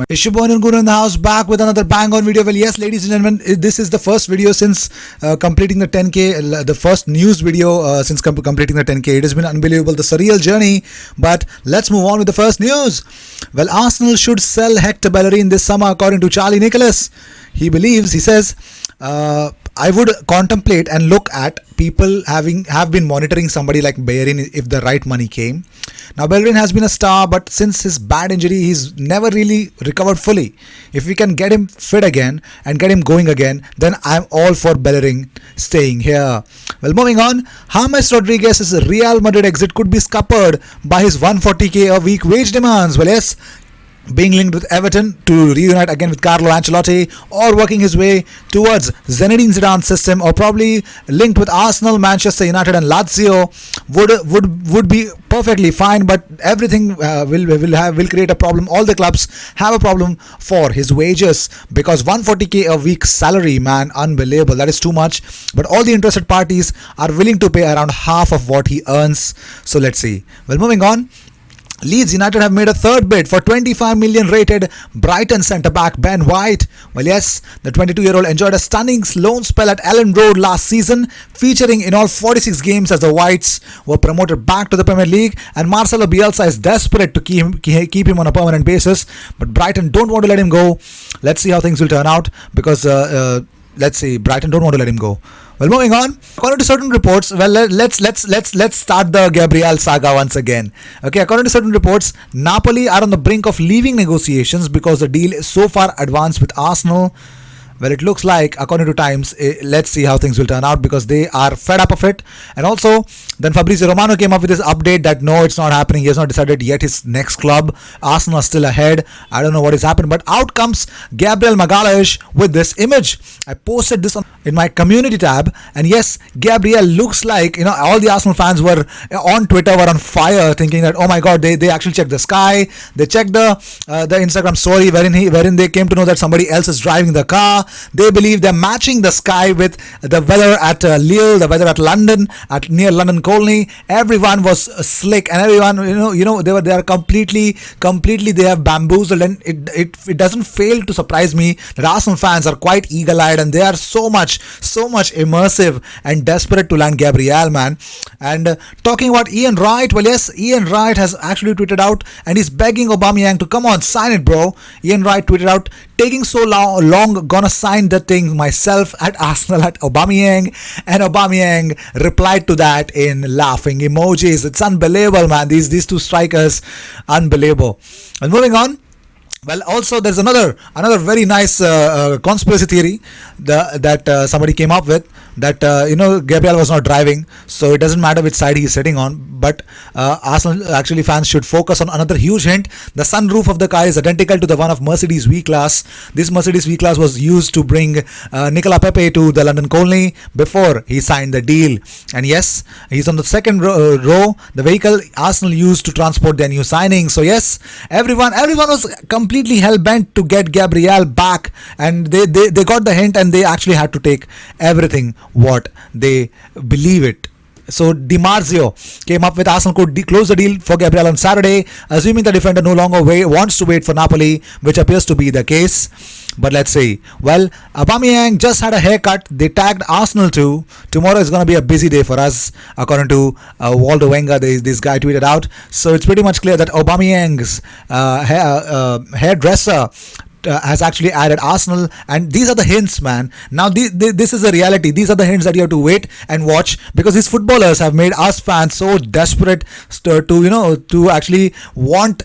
Ishubon and Guru in the house, back with another bang on video. Well, yes, ladies and gentlemen, this is the first video since completing the 10k, the first news video since completing the 10k. It has been unbelievable, the surreal journey. But let's move on with the first news. Well, Arsenal should sell Hector Bellerin this summer, according to Charlie Nicholas. He says, I would contemplate and look at people have been monitoring somebody like Bellerin if the right money came. Now Bellerin has been a star, but since his bad injury, he's never really recovered fully. If we can get him fit again and get him going again, then I'm all for Bellerin staying here. Well, moving on, James Rodriguez's Real Madrid exit could be scuppered by his 140k a week wage demands. Well, yes, being linked with Everton to reunite again with Carlo Ancelotti, or working his way towards Zinedine Zidane's system, or probably linked with Arsenal, Manchester United and Lazio would be perfectly fine, but everything will create a problem. All the clubs have a problem for his wages, because 140k a week salary, man, unbelievable. That is too much. But all the interested parties are willing to pay around half of what he earns. So let's see. Well, moving on, Leeds United have made a third bid for 25 million rated Brighton centre-back Ben White. Well, yes, the 22-year-old enjoyed a stunning loan spell at Ellen Road last season, featuring in all 46 games as the Whites were promoted back to the Premier League, and Marcelo Bielsa is desperate to keep him on a permanent basis, but Brighton don't want to let him go. Let's see how things will turn out, because let's see, Brighton don't want to let him go. Well, moving on, according to certain reports, well, let's start the Gabriel saga once again. Okay, according to certain reports, Napoli are on the brink of leaving negotiations because the deal is so far advanced with Arsenal. Well, it looks like, according to Times, let's see how things will turn out, because they are fed up of it. And also, then Fabrizio Romano came up with this update that no, it's not happening. He has not decided yet his next club. Arsenal are still ahead. I don't know what has happened, but out comes Gabriel Magalhaes with this image. I posted this in my community tab, and yes, Gabriel looks like, all the Arsenal fans were on Twitter, were on fire, thinking that, oh my god, they actually checked the sky. They checked the Instagram story wherein they came to know that somebody else is driving the car. They believe they're matching the sky with the weather at Lille, the weather at London, at near London Colney. Everyone was slick, and everyone, they are completely they have bamboozled, and it doesn't fail to surprise me that Arsenal fans are quite eagle-eyed, and they are so much immersive and desperate to land Gabriel, man. And talking about Ian Wright, well, yes, Ian Wright has actually tweeted out, and he's begging Aubameyang to come on, sign it, bro. Ian Wright tweeted out, taking so long, gonna sign the thing myself at Arsenal at Aubameyang, and Aubameyang replied to that in laughing emojis. It's unbelievable, man. These two strikers, unbelievable. And moving on, well, also there's another very nice conspiracy theory that somebody came up with, that Gabriel was not driving, so it doesn't matter which side he's sitting on. But Arsenal actually fans should focus on another huge hint. The sunroof of the car is identical to the one of Mercedes V-Class. This Mercedes V-Class was used to bring Nicola Pepe to the London Colney before he signed the deal. And yes, he's on the second row, the vehicle Arsenal used to transport their new signing. So yes, everyone was completely hell-bent to get Gabriel back, and they got the hint, and they actually had to take everything what they believe it. So Di Marzio came up with Arsenal could close the deal for Gabriel on Saturday, assuming the defender no longer wants to wait for Napoli, which appears to be the case. But let's see. Well, Aubameyang just had a haircut. They tagged Arsenal too. Tomorrow is going to be a busy day for us, according to Waldo Wenger. This guy tweeted out. So it's pretty much clear that Aubameyang's hairdresser has actually added Arsenal, and these are the hints, man. Now this is a reality. These are the hints that you have to wait and watch, because these footballers have made us fans so desperate to actually want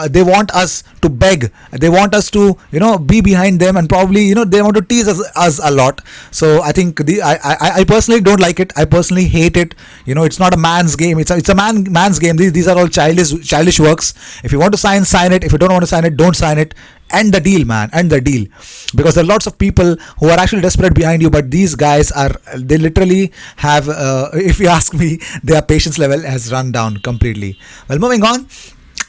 they want us to beg, they want us to be behind them, and probably they want to tease us a lot. So I think I personally don't like it. I personally hate it. It's not a man's game. It's a man's game. These are all childish works. If you want to sign it. If you don't want to sign it, don't sign it. End the deal, man. End the deal. Because there are lots of people who are actually desperate behind you, but these guys they literally have, if you ask me, their patience level has run down completely. Well, moving on,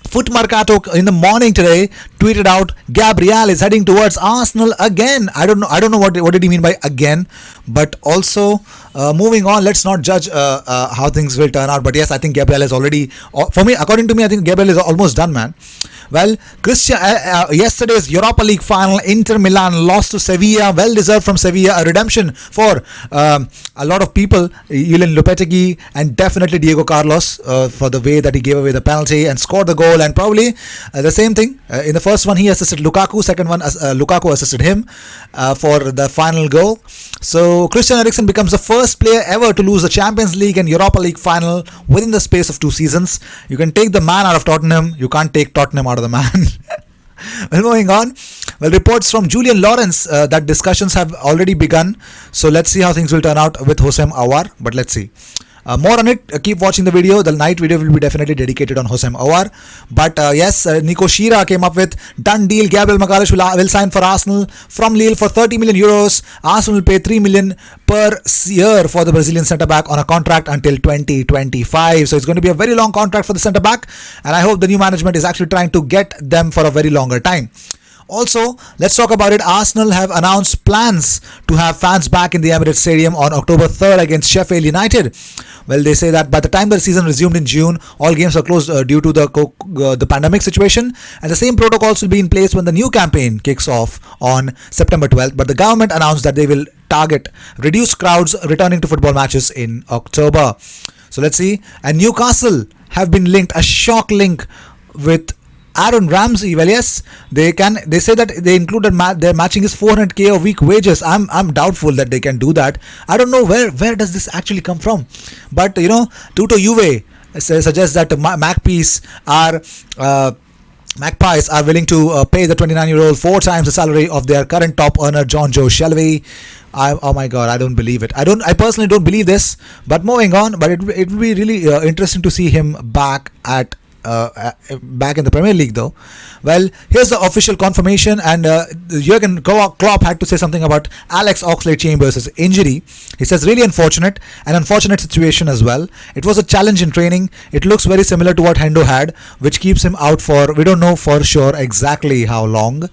Foot Mercato in the morning today tweeted out Gabriel is heading towards Arsenal again. I don't know what did he mean by again, but also moving on. Let's not judge how things will turn out. But yes, I think Gabriel is already, for me, according to me, I think Gabriel is almost done, man. Well, yesterday's Europa League final, Inter Milan lost to Sevilla. Well deserved from Sevilla. A redemption for a lot of people. Julian Lopetegui and definitely Diego Carlos for the way that he gave away the penalty and scored the goal. And probably the same thing. In the first one, he assisted Lukaku. Second one, Lukaku assisted him for the final goal. So Christian Eriksen becomes the first player ever to lose the Champions League and Europa League final within the space of 2 seasons. You can take the man out of Tottenham. You can't take Tottenham out of the man. Well, moving on. Well, reports from Julian Lawrence that discussions have already begun. So let's see how things will turn out with Hossein Aouar. But let's see. More on it, keep watching the video. The night video will be definitely dedicated on Hossein Aouar. But yes, Nico Shira came up with done deal. Gabriel Magalhaes will sign for Arsenal from Lille for 30 million euros. Arsenal will pay 3 million per year for the Brazilian centre-back on a contract until 2025. So it's going to be a very long contract for the centre-back. And I hope the new management is actually trying to get them for a very longer time. Also, let's talk about it. Arsenal have announced plans to have fans back in the Emirates Stadium on October 3rd against Sheffield United. Well, they say that by the time the season resumed in June, all games are closed due to the pandemic situation, and the same protocols will be in place when the new campaign kicks off on September 12th. But the government announced that they will target reduced crowds returning to football matches in October. So let's see. And Newcastle have been linked, a shock link with Aaron Ramsey. Well, yes, they say that they included their matching is 400k a week wages. I'm doubtful that they can do that. I don't know where does this actually come from. But Tuto Juve suggests that Magpies are willing to pay the 29-year-old 4 times the salary of their current top earner Jonjo Shelvey. Oh my God, I don't believe it. I personally don't believe this. But moving on, but it will be really interesting to see him back in the Premier League though. Well, here's the official confirmation, and Jurgen Klopp had to say something about Alex Oxlade-Chambers's injury. He says really unfortunate, an unfortunate situation as well. It was a challenge in training. It looks very similar to what Hendo had, which keeps him out for, we don't know for sure exactly how long.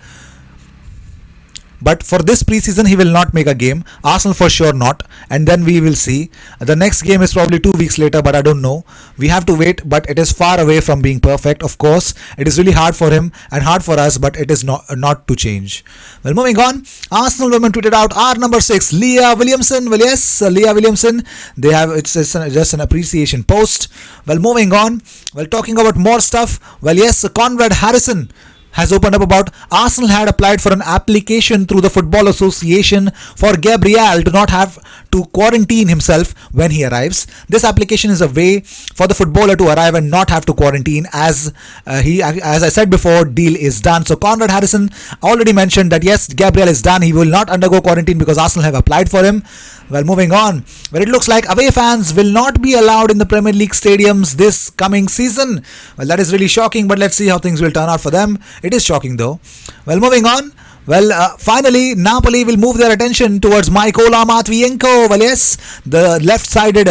But for this preseason, he will not make a game. Arsenal for sure not. And then we will see. The next game is probably 2 weeks later, but I don't know. We have to wait, but it is far away from being perfect. Of course, it is really hard for him and hard for us, but it is not to change. Well, moving on. Arsenal women tweeted out our number 6, Leah Williamson. Well, yes, Leah Williamson. They have just an appreciation post. Well, moving on. Well, talking about more stuff. Well, yes, Conrad Harrison has opened up about Arsenal had applied for an application through the Football Association for Gabriel to not have to quarantine himself when he arrives. This application is a way for the footballer to arrive and not have to quarantine, as I said before, deal is done. So Conrad Harrison already mentioned that yes, Gabriel is done. He will not undergo quarantine because Arsenal have applied for him. Well, moving on, where it looks like away fans will not be allowed in the Premier League stadiums this coming season. Well, that is really shocking, but let's see how things will turn out for them. It is shocking though. Well, moving on. Well, finally, Napoli will move their attention towards Mykola Matvienko. Well, yes, the left-sided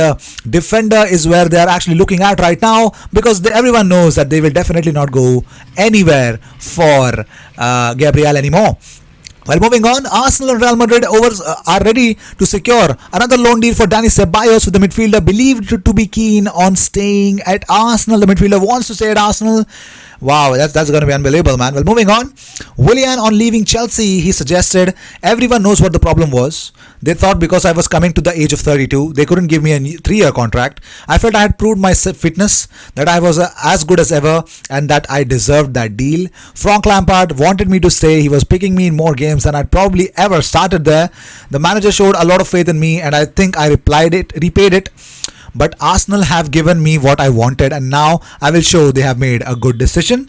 defender is where they are actually looking at right now, because everyone knows that they will definitely not go anywhere for Gabriel anymore. Well, moving on, Arsenal and Real Madrid are ready to secure another loan deal for Dani Ceballos, with the midfielder believed to be keen on staying at Arsenal. The midfielder wants to stay at Arsenal. Wow, that's going to be unbelievable, man. Well, moving on, Willian on leaving Chelsea, he suggested everyone knows what the problem was. They thought because I was coming to the age of 32, they couldn't give me a 3-year contract. I felt I had proved my fitness, that I was as good as ever, and that I deserved that deal. Frank Lampard wanted me to stay. He was picking me in more games than I'd probably ever started there. The manager showed a lot of faith in me, and I think I repaid it. But Arsenal have given me what I wanted, and now I will show they have made a good decision.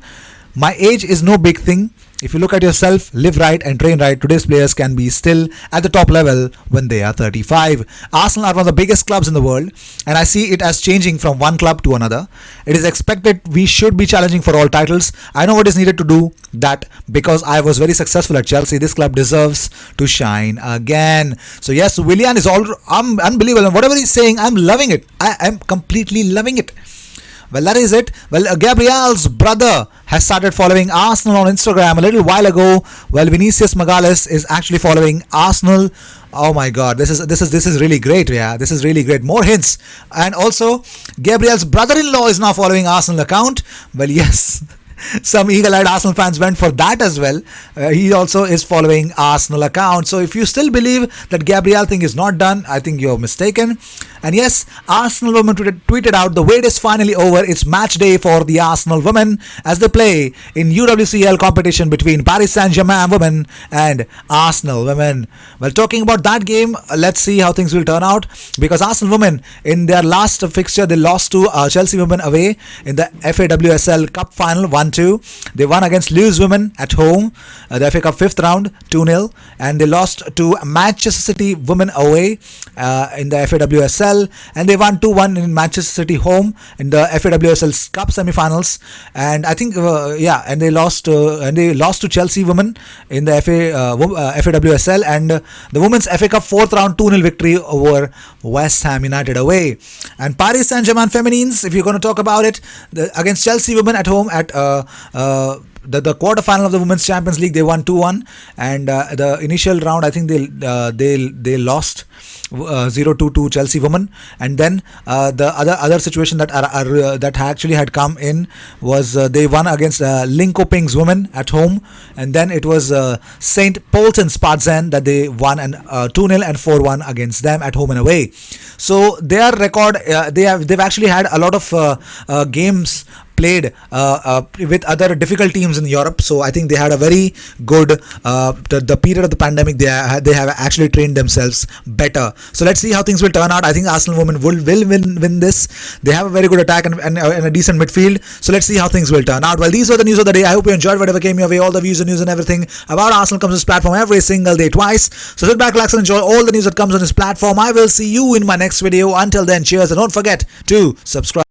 My age is no big thing. If you look at yourself, live right and train right, today's players can be still at the top level when they are 35. Arsenal are one of the biggest clubs in the world, and I see it as changing from one club to another. It is expected we should be challenging for all titles. I know what is needed to do that, because I was very successful at Chelsea. This club deserves to shine again. So yes, Willian is unbelievable, and whatever he's saying, I'm loving it. I am completely loving it. Well, that is it. Well, Gabriel's brother has started following Arsenal on Instagram a little while ago. Well, Vinicius Magales is actually following Arsenal. Oh my God, this is really great. Yeah, this is really great. More hints, and also Gabriel's brother-in-law is now following Arsenal account. Well, yes. Some eagle-eyed Arsenal fans went for that as well. He also is following Arsenal account. So if you still believe that Gabriel thing is not done, I think you're mistaken. And yes, Arsenal women tweeted out the wait is finally over. It's match day for the Arsenal women as they play in UWCL competition between Paris Saint-Germain women and Arsenal women. Well, talking about that game, let's see how things will turn out, because Arsenal women in their last fixture they lost to Chelsea women away in the FAWSL Cup final 1-2. They won against Lewes women at home, the FA Cup 5th round 2-0, and they lost to Manchester City women away in the FAWSL, and they won 2-1 in Manchester City home in the FAWSL Cup semi-finals. And I think and they lost to Chelsea women in the FAWSL, and the women's FA Cup 4th round 2-0 victory over West Ham United away. And Paris Saint-Germain feminines, if you're going to talk about it, against Chelsea women at home at the quarterfinal of the Women's Champions League, they won 2-1, and the initial round I think they lost 0-2 to Chelsea women. And then the other situation that actually had come in was they won against Linkoping's women at home, and then it was St. Polton's Partizan that they won and 2-0 and 4-1 against them at home and away. So their record, they've actually had a lot of games played with other difficult teams in Europe. So I think they had a very good the period of the pandemic. They have actually trained themselves better. So let's see how things will turn out. I think Arsenal women will win this. They have a very good attack and a decent midfield. So let's see how things will turn out. Well, these were the news of the day. I hope you enjoyed whatever came your way. All the views and news and everything about Arsenal comes to this platform every single day twice. So sit back, relax, and enjoy all the news that comes on this platform. I will see you in my next video. Until then, cheers, and don't forget to subscribe.